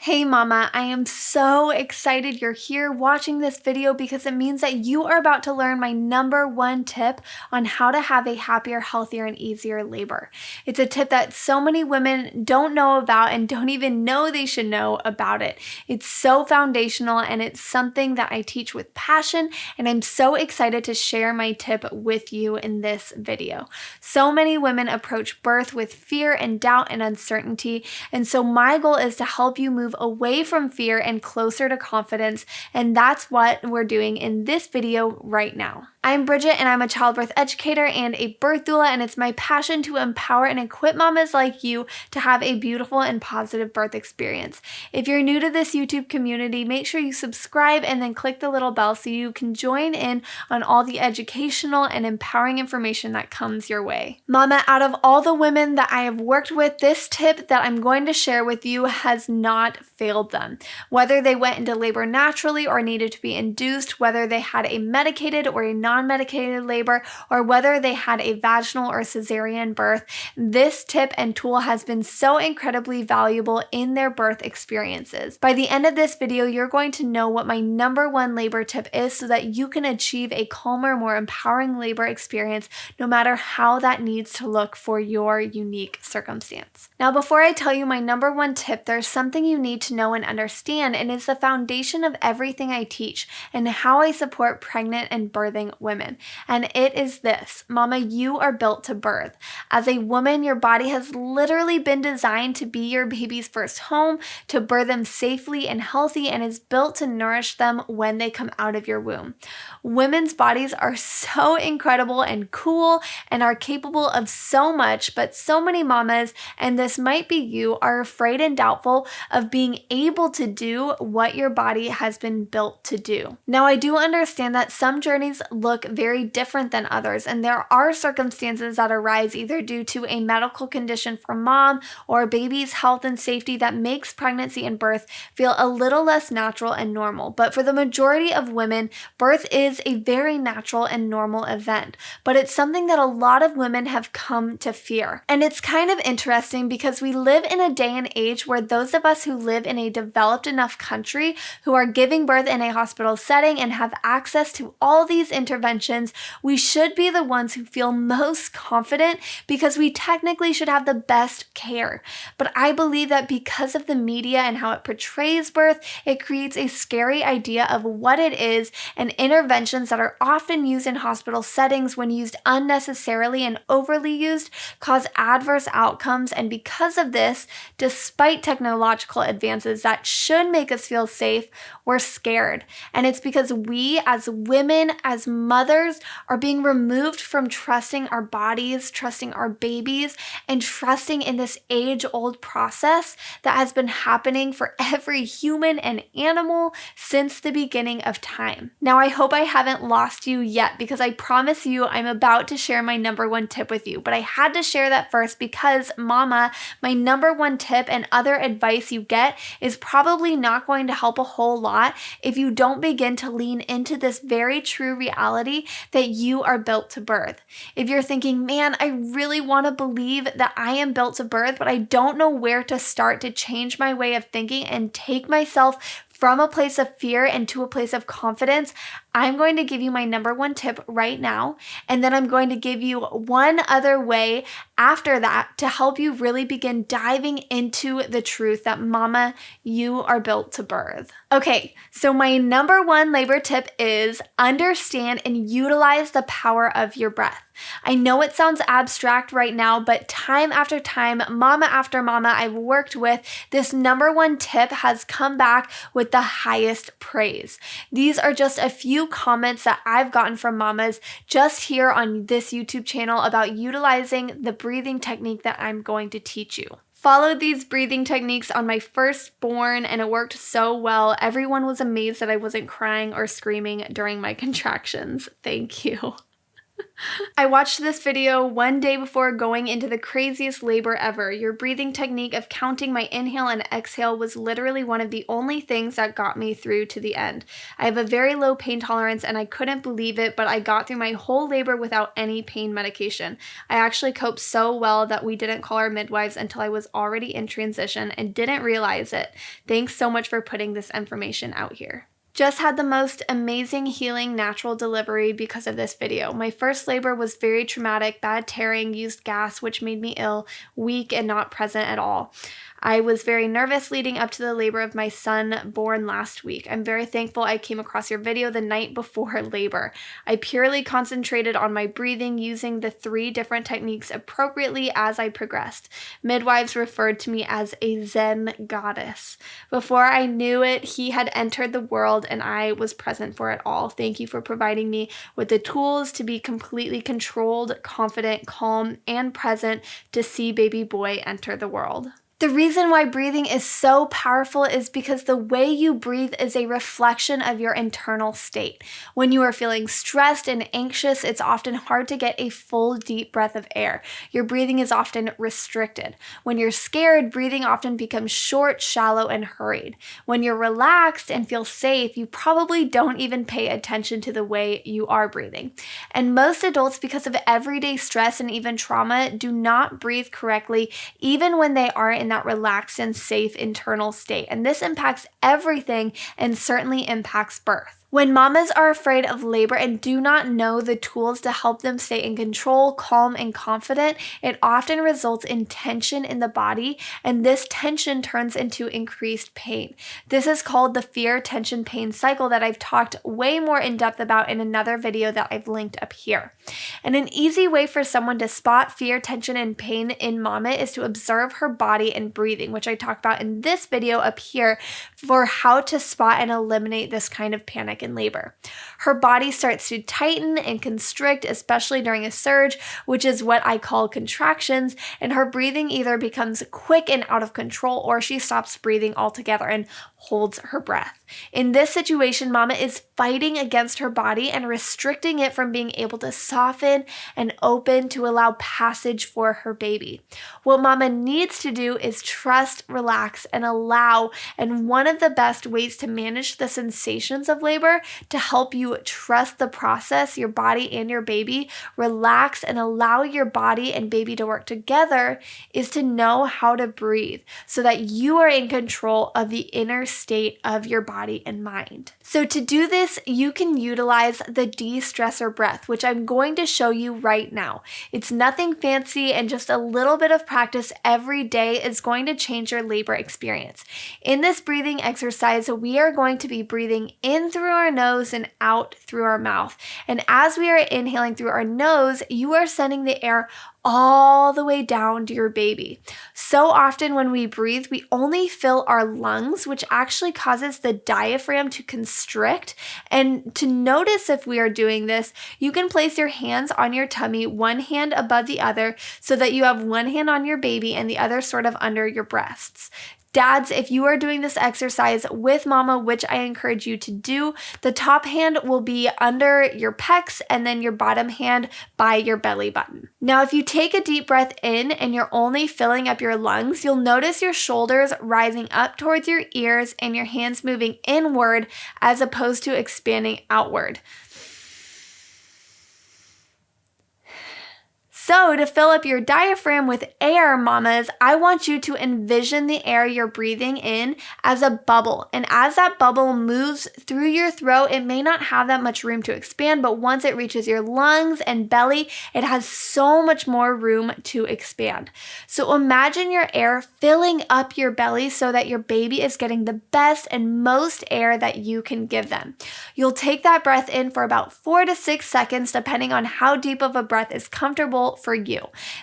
Hey mama, I am so excited you're here watching this video because it means that you are about to learn my number one tip on how to have a happier, healthier, and easier labor. It's a tip that so many women don't know about and don't even know they should know about it. It's so foundational and it's something that I teach with passion, and I'm so excited to share my tip with you in this video. So many women approach birth with fear and doubt and uncertainty, and so my goal is to help you move away from fear and closer to confidence, and that's what we're doing in this video right now. I'm Bridget and I'm a childbirth educator and a birth doula, and it's my passion to empower and equip mamas like you to have a beautiful and positive birth experience. If you're new to this YouTube community, make sure you subscribe and then click the little bell so you can join in on all the educational and empowering information that comes your way. Mama, out of all the women that I have worked with, this tip that I'm going to share with you has not failed them. Whether they went into labor naturally or needed to be induced, whether they had a medicated or a non-medicated labor, or whether they had a vaginal or cesarean birth, this tip and tool has been so incredibly valuable in their birth experiences. By the end of this video, you're going to know what my number one labor tip is so that you can achieve a calmer, more empowering labor experience no matter how that needs to look for your unique circumstance. Now, before I tell you my number one tip, there's something you need to know and understand, and it's the foundation of everything I teach and how I support pregnant and birthing women. And it is this: mama, you are built to birth. As a woman, your body has literally been designed to be your baby's first home, to birth them safely and healthy, and is built to nourish them when they come out of your womb. Women's bodies are so incredible and cool and are capable of so much, but so many mamas, and this might be you, are afraid and doubtful of being able to do what your body has been built to do. Now, I do understand that some journeys look very different than others, and there are circumstances that arise either due to a medical condition for mom or baby's health and safety that makes pregnancy and birth feel a little less natural and normal. But for the majority of women, birth is a very natural and normal event, but it's something that a lot of women have come to fear. And it's kind of interesting because we live in a day and age where those of us who live in a developed enough country who are giving birth in a hospital setting and have access to all these interventions, we should be the ones who feel most confident because we technically should have the best care. But I believe that because of the media and how it portrays birth, it creates a scary idea of what it is, and interventions that are often used in hospital settings, when used unnecessarily and overly used, cause adverse outcomes. And because of this, despite technological advances that should make us feel safe, we're scared. And it's because we as women, as mothers, are being removed from trusting our bodies, trusting our babies, and trusting in this age-old process that has been happening for every human and animal since the beginning of time. Now, I hope I haven't lost you yet, because I promise you I'm about to share my number one tip with you. But I had to share that first because, mama, my number one tip and other advice you get is probably not going to help a whole lot if you don't begin to lean into this very true reality that you are built to birth. If you're thinking, man, I really want to believe that I am built to birth, but I don't know where to start to change my way of thinking and take myself from a place of fear and to a place of confidence, I'm going to give you my number one tip right now, and then I'm going to give you one other way after that to help you really begin diving into the truth that, mama, you are built to birth. Okay, so my number one labor tip is understand and utilize the power of your breath. I know it sounds abstract right now, but time after time, mama after mama I've worked with, this number one tip has come back with the highest praise. These are just a few comments that I've gotten from mamas just here on this YouTube channel about utilizing the breathing technique that I'm going to teach you. Followed these breathing techniques on my firstborn, and it worked so well. Everyone was amazed that I wasn't crying or screaming during my contractions. Thank you. I watched this video one day before going into the craziest labor ever. Your breathing technique of counting my inhale and exhale was literally one of the only things that got me through to the end. I have a very low pain tolerance and I couldn't believe it, but I got through my whole labor without any pain medication. I actually coped so well that we didn't call our midwives until I was already in transition and didn't realize it. Thanks so much for putting this information out here. Just had the most amazing healing natural delivery because of this video. My first labor was very traumatic, bad tearing, used gas, which made me ill, weak, and not present at all. I was very nervous leading up to the labor of my son born last week. I'm very thankful I came across your video the night before labor. I purely concentrated on my breathing using the 3 different techniques appropriately as I progressed. Midwives referred to me as a Zen goddess. Before I knew it, he had entered the world and I was present for it all. Thank you for providing me with the tools to be completely controlled, confident, calm, and present to see baby boy enter the world. The reason why breathing is so powerful is because the way you breathe is a reflection of your internal state. When you are feeling stressed and anxious, it's often hard to get a full deep breath of air. Your breathing is often restricted. When you're scared, breathing often becomes short, shallow, and hurried. When you're relaxed and feel safe, you probably don't even pay attention to the way you are breathing. And most adults, because of everyday stress and even trauma, do not breathe correctly, even when they are in that relaxed and safe internal state. And this impacts everything and certainly impacts birth. When mamas are afraid of labor and do not know the tools to help them stay in control, calm, and confident, it often results in tension in the body, and this tension turns into increased pain. This is called the fear, tension, pain cycle that I've talked way more in depth about in another video that I've linked up here. And an easy way for someone to spot fear, tension, and pain in mama is to observe her body and breathing, which I talked about in this video up here for how to spot and eliminate this kind of panic in labor. Her body starts to tighten and constrict, especially during a surge, which is what I call contractions, and her breathing either becomes quick and out of control or she stops breathing altogether and holds her breath. In this situation, mama is fighting against her body and restricting it from being able to soften and open to allow passage for her baby. What mama needs to do is trust, relax, and allow, and one of the best ways to manage the sensations of labor to help you trust the process, your body and your baby, relax and allow your body and baby to work together is to know how to breathe so that you are in control of the inner state of your body and mind. So to do this, you can utilize the destressor breath, which I'm going to show you right now. It's nothing fancy, and just a little bit of practice every day is going to change your labor experience. In this breathing exercise, we are going to be breathing in through our nose and out through our mouth. And as we are inhaling through our nose, you are sending the air all the way down to your baby. So often when we breathe, we only fill our lungs, which actually causes the diaphragm to constrict. And to notice if we are doing this, you can place your hands on your tummy, one hand above the other, so that you have one hand on your baby and the other sort of under your breasts. Dads, if you are doing this exercise with mama, which I encourage you to do, the top hand will be under your pecs and then your bottom hand by your belly button. Now, if you take a deep breath in and you're only filling up your lungs, you'll notice your shoulders rising up towards your ears and your hands moving inward as opposed to expanding outward. So to fill up your diaphragm with air, mamas, I want you to envision the air you're breathing in as a bubble. And as that bubble moves through your throat, it may not have that much room to expand, but once it reaches your lungs and belly, it has so much more room to expand. So imagine your air filling up your belly so that your baby is getting the best and most air that you can give them. You'll take that breath in for about 4 to 6 seconds, depending on how deep of a breath is comfortable for you.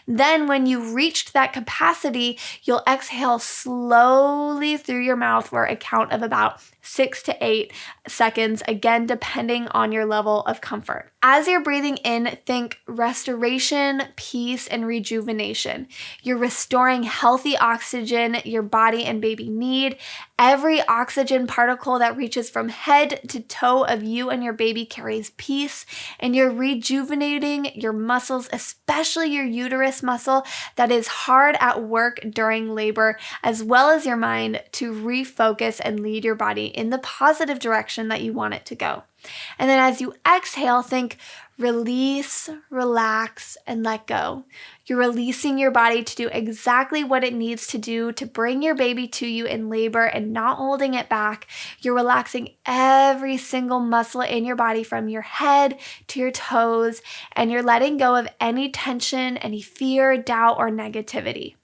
Then when you've reached that capacity, you'll exhale slowly through your mouth for a count of about 6 to 8 seconds, again, depending on your level of comfort. As you're breathing in, think restoration, peace, and rejuvenation. You're restoring healthy oxygen your body and baby need. Every oxygen particle that reaches from head to toe of you and your baby carries peace, and you're rejuvenating your muscles, especially your uterus muscle that is hard at work during labor, as well as your mind, to refocus and lead your body in the positive direction that you want it to go. And then as you exhale, think release, relax, and let go. You're releasing your body to do exactly what it needs to do to bring your baby to you in labor and not holding it back. You're relaxing every single muscle in your body from your head to your toes, and you're letting go of any tension, any fear, doubt, or negativity.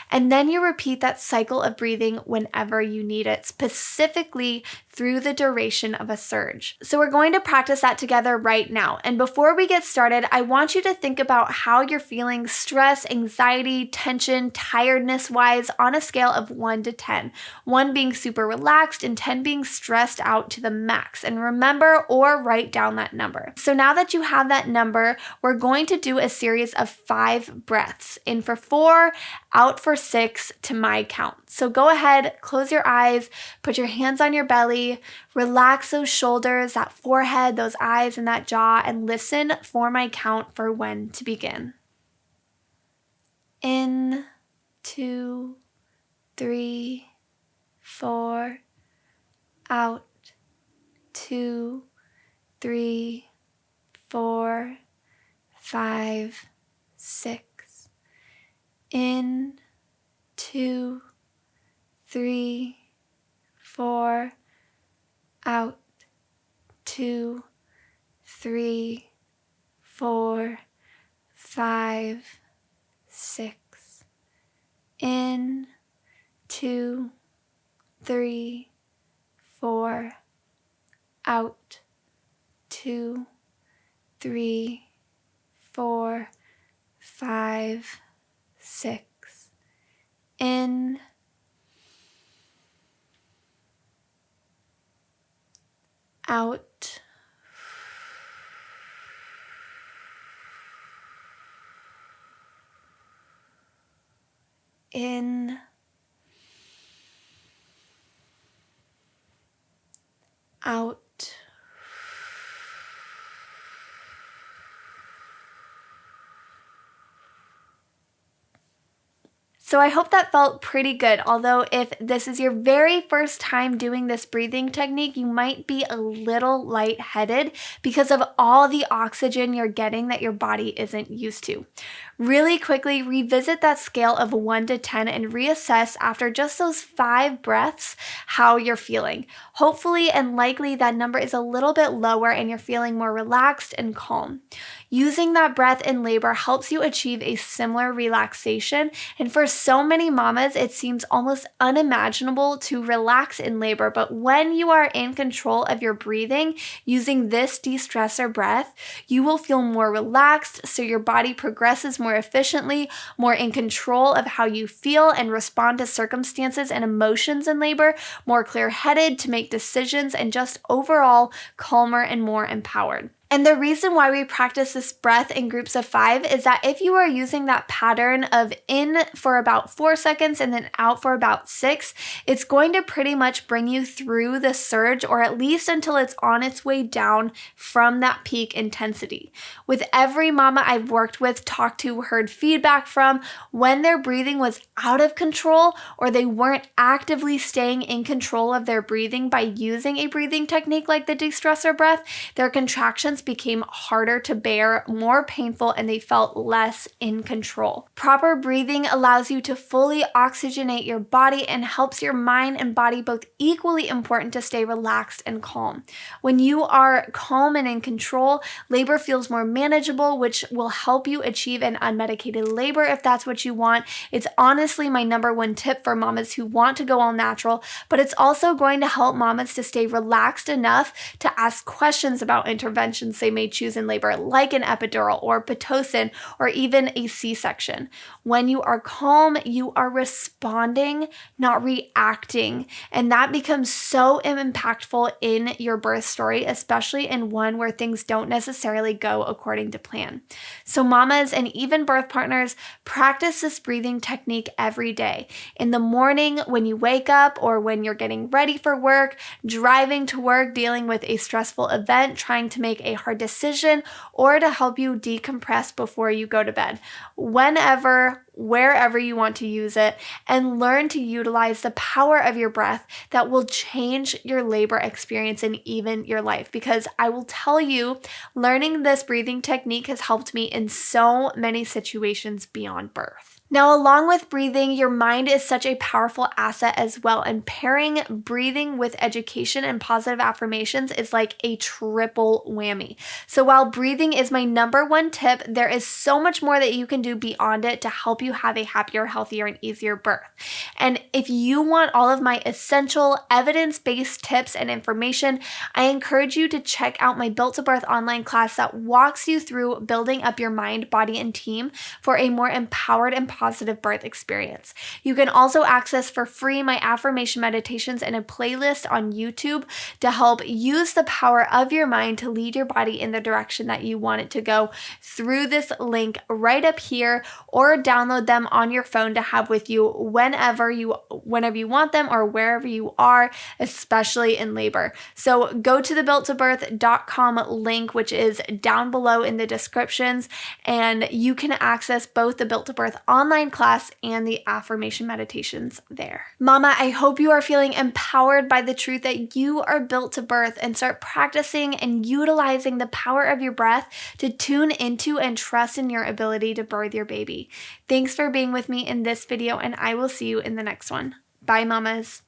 And then you repeat that cycle of breathing whenever you need it, specifically through the duration of a surge. So we're going to practice that together right now. And before we get started, I want you to think about how you're feeling stress, anxiety, tension, tiredness-wise on a scale of 1 to 10. 1 being super relaxed and 10 being stressed out to the max. And remember or write down that number. So now that you have that number, we're going to do a series of 5 breaths. In for 4, out for 6 to my count. So go ahead, close your eyes, put your hands on your belly, relax those shoulders, that forehead, those eyes, and that jaw, and listen for my count for when to begin. In, 2, 3, 4, out, 2, 3, 4, 5, 6. In, 2, 3, 4, out, 2, 3, 4, 5, 6. In, 2, 3, 4, out, 2, 3, 4, 5, 6. In, out, in, out. So I hope that felt pretty good, although if this is your very first time doing this breathing technique, you might be a little lightheaded because of all the oxygen you're getting that your body isn't used to. Really quickly, revisit that scale of 1 to 10 and reassess after just those 5 breaths how you're feeling. Hopefully and likely that number is a little bit lower and you're feeling more relaxed and calm. Using that breath in labor helps you achieve a similar relaxation, and for so many mamas, it seems almost unimaginable to relax in labor, but when you are in control of your breathing using this destressor breath, you will feel more relaxed, so your body progresses more efficiently, more in control of how you feel and respond to circumstances and emotions in labor, more clear-headed to make decisions, and just overall calmer and more empowered. And the reason why we practice this breath in groups of 5 is that if you are using that pattern of in for about 4 seconds and then out for about 6, it's going to pretty much bring you through the surge, or at least until it's on its way down from that peak intensity. With every mama I've worked with, talked to, heard feedback from, when their breathing was out of control or they weren't actively staying in control of their breathing by using a breathing technique like the destressor breath, their contractions became harder to bear, more painful, and they felt less in control. Proper breathing allows you to fully oxygenate your body and helps your mind and body both equally important to stay relaxed and calm. When you are calm and in control, labor feels more manageable, which will help you achieve an unmedicated labor if that's what you want. It's honestly my number 1 tip for mamas who want to go all natural, but it's also going to help mamas to stay relaxed enough to ask questions about interventions options they may choose in labor, like an epidural or Pitocin or even a C-section. When you are calm, you are responding, not reacting. And that becomes so impactful in your birth story, especially in one where things don't necessarily go according to plan. So mamas and even birth partners, practice this breathing technique every day. In the morning, when you wake up or when you're getting ready for work, driving to work, dealing with a stressful event, trying to make a hard decision, or to help you decompress before you go to bed. Whenever, wherever you want to use it, and learn to utilize the power of your breath that will change your labor experience and even your life. Because I will tell you, learning this breathing technique has helped me in so many situations beyond birth. Now, along with breathing, your mind is such a powerful asset as well, and pairing breathing with education and positive affirmations is like a triple whammy. So while breathing is my number one tip, there is so much more that you can do beyond it to help you have a happier, healthier, and easier birth. And if you want all of my essential evidence-based tips and information, I encourage you to check out my Built to Birth online class that walks you through building up your mind, body, and team for a more empowered and positive birth experience. You can also access for free my affirmation meditations and a playlist on YouTube to help use the power of your mind to lead your body in the direction that you want it to go through this link right up here, or download them on your phone to have with you whenever you want them or wherever you are, especially in labor. So go to the builttobirth.com link, which is down below in the descriptions, and you can access both the Built to Birth online class and the affirmation meditations there. Mama, I hope you are feeling empowered by the truth that you are built to birth, and start practicing and utilizing the power of your breath to tune into and trust in your ability to birth your baby. Thanks for being with me in this video, and I will see you in the next one. Bye, mamas.